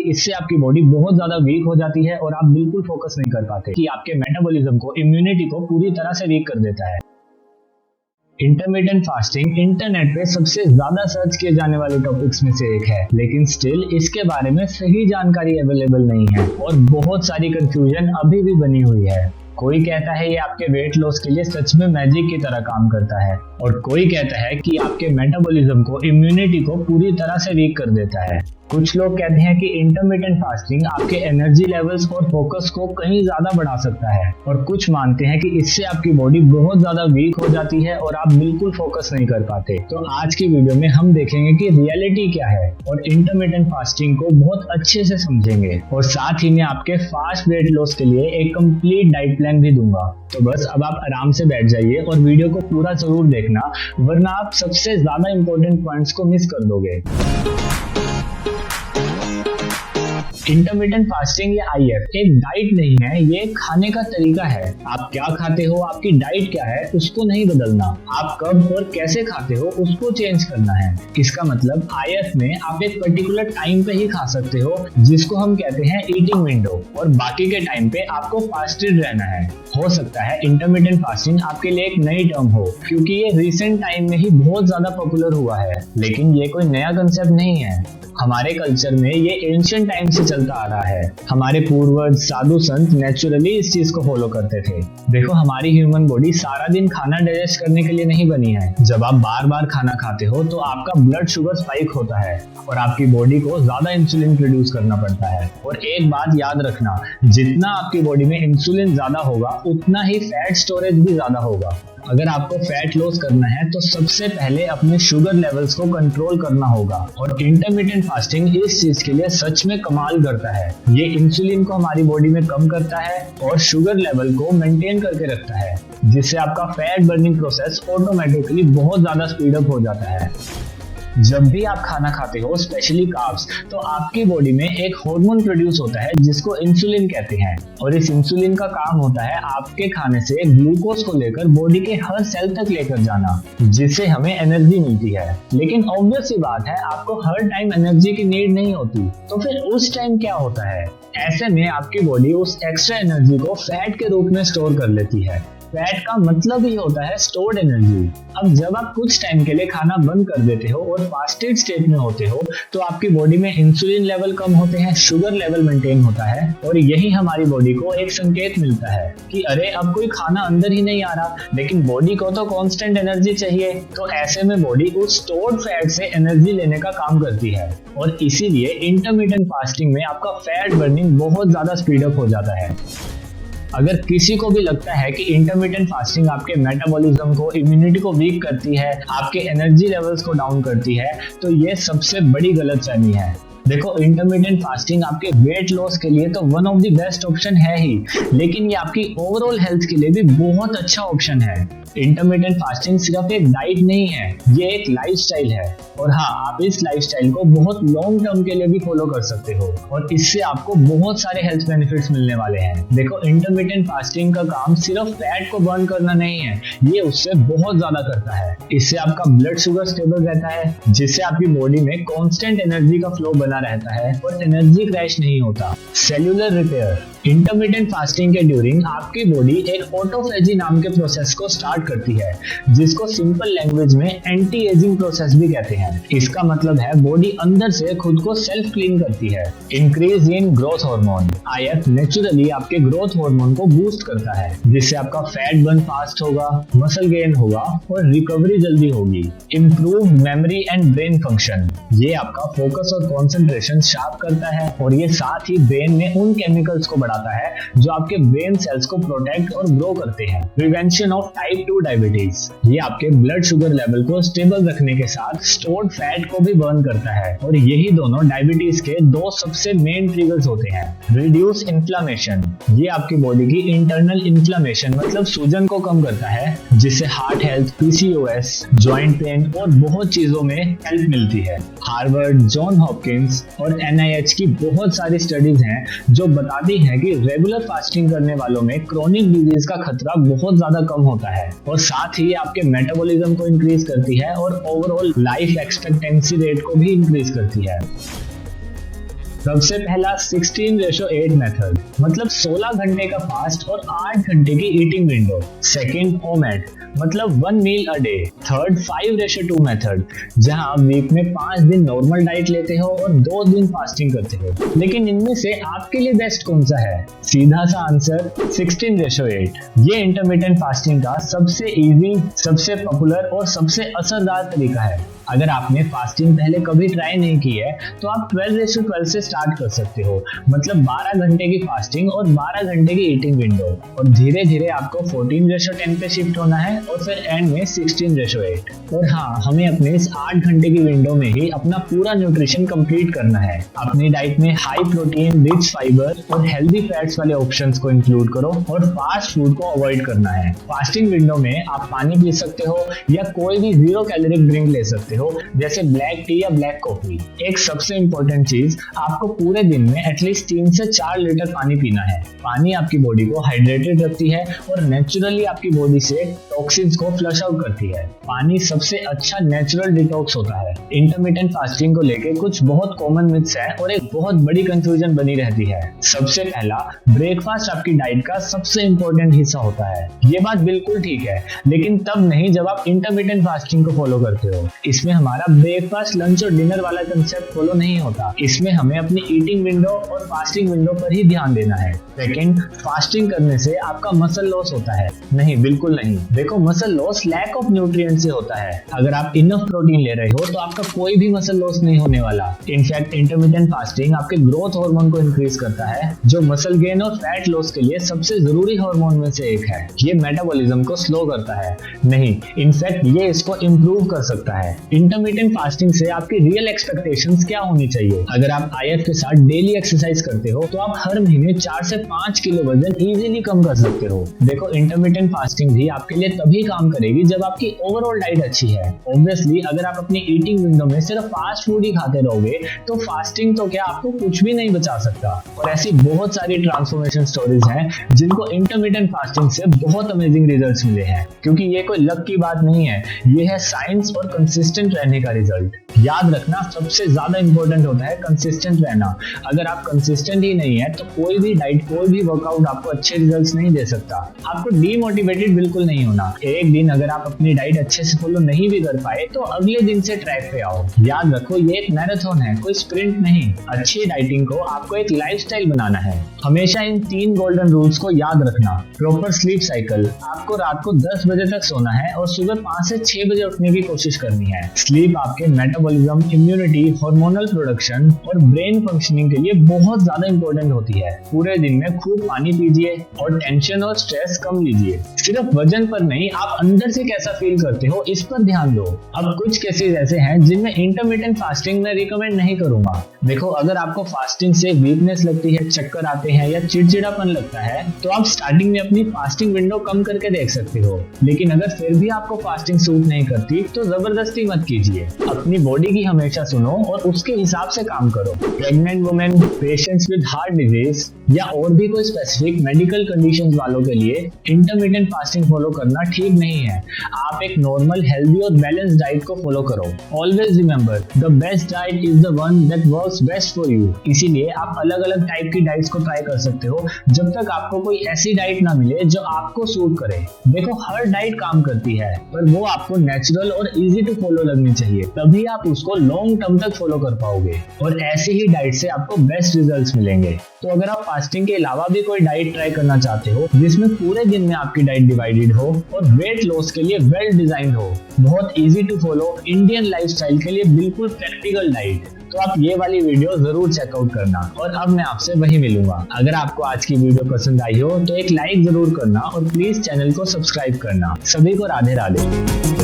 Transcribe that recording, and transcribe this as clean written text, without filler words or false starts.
इससे आपकी बॉडी बहुत ज्यादा वीक हो जाती है और आप बिल्कुल फोकस नहीं कर पाते, कि आपके मेटाबॉलिज्म को, इम्यूनिटी को पूरी तरह से वीक कर देता है। इंटरमिटेंट फास्टिंग इंटरनेट पे सबसे ज्यादा सर्च किए जाने वाले टॉपिक्स में से एक है, लेकिन स्टिल इसके बारे में सही जानकारी अवेलेबल नहीं है और बहुत सारी कंफ्यूजन अभी भी बनी हुई है। कोई कहता है ये आपके वेट लॉस के लिए सच में मैजिक की तरह काम करता है और कोई कहता है कि आपके मेटाबॉलिज्म को, इम्यूनिटी को पूरी तरह से वीक कर देता है। कुछ लोग कहते हैं कि इंटरमिटेंट फास्टिंग आपके एनर्जी लेवल्स और फोकस को कहीं ज्यादा बढ़ा सकता है और कुछ मानते हैं कि इससे आपकी बॉडी बहुत ज्यादा वीक हो जाती है और आप बिल्कुल फोकस नहीं कर पाते। तो आज की वीडियो में हम देखेंगे कि रियलिटी क्या है और इंटरमिटेंट फास्टिंग को बहुत अच्छे से समझेंगे और साथ ही में आपके फास्ट वेट लॉस के लिए एक कंप्लीट डाइट प्लान भी दूंगा। तो बस अब आप आराम से बैठ जाइए और वीडियो को पूरा जरूर देखना, वरना आप सबसे ज्यादा इंपॉर्टेंट पॉइंट्स को मिस कर दोगे। इंटरमिटेंट फास्टिंग या आईएफ एक डाइट नहीं है, ये एक खाने का तरीका है। आप क्या खाते हो, आपकी डाइट क्या है, उसको नहीं बदलना। आप कब और कैसे खाते हो उसको चेंज करना है। इसका मतलब आईएफ में आप एक पर्टिकुलर टाइम पे ही खा सकते हो, जिसको हम कहते हैं ईटिंग विंडो, और बाकी के टाइम पे आपको फास्टेड रहना है। हो सकता है इंटरमिटेंट फास्टिंग आपके लिए एक नई टर्म हो, क्योंकि ये रिसेंट टाइम में ही बहुत ज्यादा पॉपुलर हुआ है, लेकिन ये कोई नया कंसेप्ट नहीं है। हमारे कल्चर में ये एंशिएंट टाइम से चलता आ रहा है। हमारे पूर्वज, साधु संत नेचुरली इस चीज को फॉलो करते थे। देखो, हमारी ह्यूमन बॉडी सारा दिन खाना डाइजेस्ट करने के लिए नहीं बनी है। जब आप बार बार खाना खाते हो तो आपका ब्लड शुगर स्पाइक होता है और आपकी बॉडी को ज्यादा इंसुलिन प्रोड्यूस करना पड़ता है। और एक बात याद रखना, जितना आपकी बॉडी में इंसुलिन ज्यादा होगा उतना ही फैट स्टोरेज भी ज्यादा होगा। अगर आपको फैट लॉस करना है तो सबसे पहले अपने शुगर लेवल्स को कंट्रोल करना होगा और इंटरमिटेंट फास्टिंग इस चीज के लिए सच में कमाल करता है। ये इंसुलिन को हमारी बॉडी में कम करता है और शुगर लेवल को मेंटेन करके रखता है, जिससे आपका फैट बर्निंग प्रोसेस ऑटोमेटिकली बहुत ज्यादा स्पीड अप हो जाता है। जब भी आप खाना खाते हो, स्पेशली कार्ब्स, तो आपकी बॉडी में एक हार्मोन प्रोड्यूस होता है जिसको इंसुलिन कहते हैं और इस इंसुलिन का काम होता है आपके खाने से ग्लूकोज को लेकर बॉडी के हर सेल तक लेकर जाना, जिससे हमें एनर्जी मिलती है। लेकिन ऑब्वियस सी बात है, आपको हर टाइम एनर्जी की नीड नहीं होती, तो फिर उस टाइम क्या होता है? ऐसे में आपकी बॉडी उस एक्स्ट्रा एनर्जी को फैट के रूप में स्टोर कर लेती है। फैट का मतलब ही होता है स्टोर्ड एनर्जी। अब जब आप कुछ टाइम के लिए खाना बंद कर देते हो और फास्टेड स्टेट में होते हो, तो आपकी बॉडी में इंसुलिन लेवल कम होते हैं, शुगर लेवल मेंटेन होता है और यही हमारी बॉडी को एक संकेत मिलता है कि अरे अब कोई खाना अंदर ही नहीं आ रहा, लेकिन बॉडी को तो कांस्टेंट एनर्जी चाहिए। तो ऐसे में बॉडी उस स्टोर्ड फैट से एनर्जी लेने का काम करती है और इसीलिए इंटरमिटेंट फास्टिंग में आपका फैट बर्निंग बहुत ज्यादा स्पीड अप हो जाता है। अगर किसी को भी लगता है कि इंटरमिटेंट फास्टिंग आपके मेटाबॉलिज्म को, इम्यूनिटी को वीक करती है, आपके एनर्जी लेवल्स को डाउन करती है, तो ये सबसे बड़ी गलतफहमी है। देखो, इंटरमिटेंट फास्टिंग आपके वेट लॉस के लिए तो one of the best option है ही, लेकिन ये आपकी ओवरऑल हेल्थ के लिए भी बहुत अच्छा ऑप्शन है। इंटरमिटेंट फास्टिंग सिर्फ एक डाइट नहीं है, ये एक लाइफस्टाइल है और हाँ, आप इस लाइफस्टाइल को बहुत लॉन्ग टर्म के लिए भी फॉलो कर सकते हो और इससे आपको बहुत सारे हेल्थ बेनिफिट्स मिलने वाले हैं। देखो, इंटरमिटेंट फास्टिंग का काम सिर्फ फैट को बर्न करना नहीं है, ये उससे बहुत ज्यादा करता है। इससे आपका ब्लड शुगर स्टेबल रहता है, जिससे आपकी बॉडी में कांस्टेंट एनर्जी का फ्लो बना रहता है और एनर्जी क्रैश नहीं होता। सेल्यूलर रिपेयर, इंटरमिटेंट फास्टिंग के ड्यूरिंग आपकी बॉडी एक ऑटोफेजी नाम के प्रोसेस को स्टार्ट करती है, जिसको सिंपल लैंग्वेज में एंटी एजिंग प्रोसेस भी कहते हैं। इसका मतलब है बॉडी अंदर से खुद को सेल्फ क्लीन करती है। Increase in growth hormone, if naturally आपके ग्रोथ हार्मोन को बूस्ट करता है, जिससे आपका फैट बर्न फास्ट होगा, मसल गेन होगा और रिकवरी जल्दी होगी। Improve memory and brain function, ये आपका फोकस और कंसंट्रेशन शार्प करता है और ये साथ ही ब्रेन में उन केमिकल्स को बढ़ाता है जो आपके ब्रेन सेल्स को प्रोटेक्ट और ग्रो करते हैं। प्रिवेंशन ऑफ टाइप 2 डायबिटीज, ये आपके ब्लड शुगर लेवल को स्टेबल रखने के साथ स्टोर्ड फैट को भी बर्न करता है और यही दोनों डायबिटीज के दो सबसे मेन ट्रिगर्स होते हैं। रिड्यूस इन्फ्लेमेशन, ये आपकी बॉडी की इंटरनल इन्फ्लेमेशन मतलब सूजन को कम करता है, जिससे heart health, PCOS, joint pain और बहुत चीजों में हेल्प मिलती है। हार्वर्ड, जॉन हॉपकिंस और एनआईएच की बहुत सारी स्टडीज हैं जो बताती हैं कि रेगुलर फास्टिंग करने वालों में क्रोनिक डिजीज का खतरा बहुत ज्यादा कम होता है और साथ ही आपके मेटाबॉलिज्म को इंक्रीज करती है और ओवरऑल लाइफ एक्सपेक्टेंसी रेट को भी इंक्रीज करती है। सबसे पहला 16:8 मेथड, मतलब 16 घंटे का फास्ट और 8 घंटे की ईटिंग विंडो। सेकंड, ओमेड, मतलब 1 मील अ डे। थर्ड, 5:2 मेथड, जहां आप वीक में 5 दिन नॉर्मल डाइट लेते हो और 2 दिन फास्टिंग करते हो। लेकिन इनमें से आपके लिए बेस्ट कौन सा है? सीधा सा आंसर 16:8। ये इंटरमिटेंट फास्टिंग का सबसे इजी, सबसे पॉपुलर और सबसे असरदार तरीका है। अगर आपने फास्टिंग पहले कभी ट्राई नहीं की है तो आप 12:12 से स्टार्ट कर सकते हो, मतलब 12 घंटे की फास्टिंग और 12 घंटे की ईटिंग विंडो, और धीरे धीरे आपको 14:10 पे शिफ्ट होना है और फिर एंड में 16:8। और हाँ, हमें अपने इस 8 घंटे की विंडो में ही अपना पूरा न्यूट्रिशन कंप्लीट करना है। अपनी डाइट में हाई प्रोटीन, रिच फाइबर और हेल्दी फैट्स वाले ऑप्शंस को इंक्लूड करो और फास्ट फूड को अवॉइड करना है। फास्टिंग विंडो में आप पानी पी सकते हो या कोई भी 0 कैलोरिक ड्रिंक ले सकते हो, जैसे ब्लैक टी या ब्लैक कॉफी। एक सबसे इम्पोर्टेंट चीज, आपको पूरे दिन में एटलीस्ट 3 से 4 लीटर पानी पीना है। पानी आपकी बॉडी को हाइड्रेटेड रखती है और नेचुरली आपकी बॉडी से टॉक्सिन्स को फ्लश आउट करती है। पानी सबसे अच्छा नेचुरल डिटॉक्स होता है। इंटरमिटेंट फास्टिंग को लेके कुछ बहुत कॉमन मिथ्स है और एक बहुत बड़ी कंफ्यूजन बनी रहती है। सबसे पहला, ब्रेकफास्ट आपकी डाइट का सबसे इम्पोर्टेंट हिस्सा होता है। ये बात बिल्कुल ठीक है, लेकिन तब नहीं जब आप इंटरमिटेंट फास्टिंग को फॉलो करते हो। इसमें हमारा ब्रेकफास्ट, लंच और डिनर वाला कंसेप्ट फॉलो नहीं होता। इसमें हमें अपनी ईटिंग विंडो और फास्टिंग विंडो पर ही ध्यान देना है। सेकंड, फास्टिंग करने से आपका मसल लॉस होता है? नहीं, बिल्कुल नहीं। देखो, muscle loss lack of nutrient से होता है। अगर आप इनफ प्रोटीन ले रहे हो तो आपका कोई भी मसल लॉस नहीं होने वाला। इनफैक्ट इंटरमिटेंट फास्टिंग आपके ग्रोथ हार्मोन को इंक्रीज करता है, जो मसल गेन और फैट लॉस के लिए सबसे जरूरी हार्मोन में से एक है। ये मेटाबॉलिज्म को स्लो करता है, नहीं, इनफैक्ट ये इसको इम्प्रूव कर सकता है। इंटरमिटेंट फास्टिंग से आपकी रियल एक्सपेक्टेशंस क्या होनी चाहिए? अगर आप आईएफ के साथ डेली एक्सरसाइज करते हो तो आप हर महीने 4 से 5 किलो वजन इजीली कम कर सकते हो। देखो, इंटरमिटेंट फास्टिंग भी आपके लिए तभी काम करेगी जब आपकी ओवरऑल डाइट अच्छी है। ऑब्वियसली अगर आप अपनी ईटिंग विंडो में सिर्फ फास्ट फूड ही खाते रहोगे तो फास्टिंग तो क्या आपको कुछ भी नहीं बचा सकता। और ऐसी बहुत सारी ट्रांसफॉर्मेशन स्टोरीज हैं जिनको इंटरमिटेंट फास्टिंग से बहुत अमेजिंग रिजल्ट्स मिले हैं, क्योंकि ये कोई लक की बात नहीं है, ये है साइंस और कंसिस्टेंट रहने का रिजल्ट। याद रखना, सबसे ज्यादा इंपॉर्टेंट होता है कंसिस्टेंट रहना। अगर आप कंसिस्टेंट ही नहीं है तो कोई भी डाइट, कोई भी वर्कआउट आपको अच्छे रिजल्ट्स नहीं दे सकता। आपको डीमोटिवेटेड बिल्कुल नहीं होना। एक दिन अगर आप अपनी डाइट अच्छे से फॉलो नहीं भी कर पाए तो अगले दिन से ट्रैक पे आओ। याद रखो, ये एक मैराथन है, कोई स्प्रिंट नहीं। अच्छी डाइटिंग को आपको एक लाइफस्टाइल बनाना है। हमेशा इन 3 गोल्डन रूल्स को याद रखना। प्रॉपर स्लीप साइकिल, आपको रात को 10 बजे तक सोना है और सुबह 5 से 6 बजे उठने की कोशिश करनी है। स्लीप आपके मेटाबॉलिज्म, इम्यूनिटी, हार्मोनल प्रोडक्शन और ब्रेन फंक्शनिंग के लिए बहुत ज्यादा इंपॉर्टेंट होती है। पूरे दिन में खूब पानी पीजिए और टेंशन और स्ट्रेस कम लीजिए। सिर्फ वजन पर नहीं, आप अंदर से कैसा फील करते हो इस पर ध्यान दो। अब कुछ केसेस ऐसे हैं जिनमें इंटरमिटेंट फास्टिंग में रिकमेंड नहीं करूंगा। देखो, अगर आपको फास्टिंग से वीकनेस लगती है, चक्कर आते हैं या चिड़चिड़ापन लगता है तो आप स्टार्टिंग में अपनी फास्टिंग विंडो कम करके देख सकते हो। लेकिन अगर फिर भी आपको फास्टिंग सूट नहीं करती तो जबरदस्ती मत कीजिए। अपनी बॉडी की हमेशा सुनो और उसके हिसाब से काम करो। Pregnant women, patients with heart disease या और भी कोई स्पेसिफिक मेडिकल कंडीशंस वालों के लिए इंटरमिटेंट फास्टिंग फॉलो करना ठीक नहीं है। आप एक नॉर्मल, हेल्दी और बैलेंस्ड डाइट को फॉलो करो। Always remember, the best diet is the one that works best for you. इसीलिए आप अलग अलग टाइप की डाइट्स को ट्राई कर सकते हो जब तक आपको कोई ऐसी डाइट ना मिले जो आपको सूट करे। देखो, हर डाइट काम करती है, पर वो आपको नेचुरल और इजी टू फॉलो लगनी चाहिए, तभी आप उसको लॉन्ग टर्म तक फॉलो कर पाओगे और ऐसी ही डाइट से आपको बेस्ट रिजल्ट्स मिलेंगे। तो अगर आप फास्टिंग के अलावा भी कोई डाइट ट्राई करना चाहते हो जिसमें पूरे दिन में आपकी डाइट डिवाइडेड हो और वेट लॉस के लिए वेल डिजाइंड हो, बहुत easy to follow Indian lifestyle के लिए बिल्कुल प्रैक्टिकल डाइट, तो आप ये वाली वीडियो जरूर चेकआउट करना। और अब मैं आपसे वही मिलूंगा। अगर आपको आज की वीडियो पसंद आई हो तो एक लाइक जरूर करना और प्लीज चैनल को सब्सक्राइब करना। सभी को राधे राधे।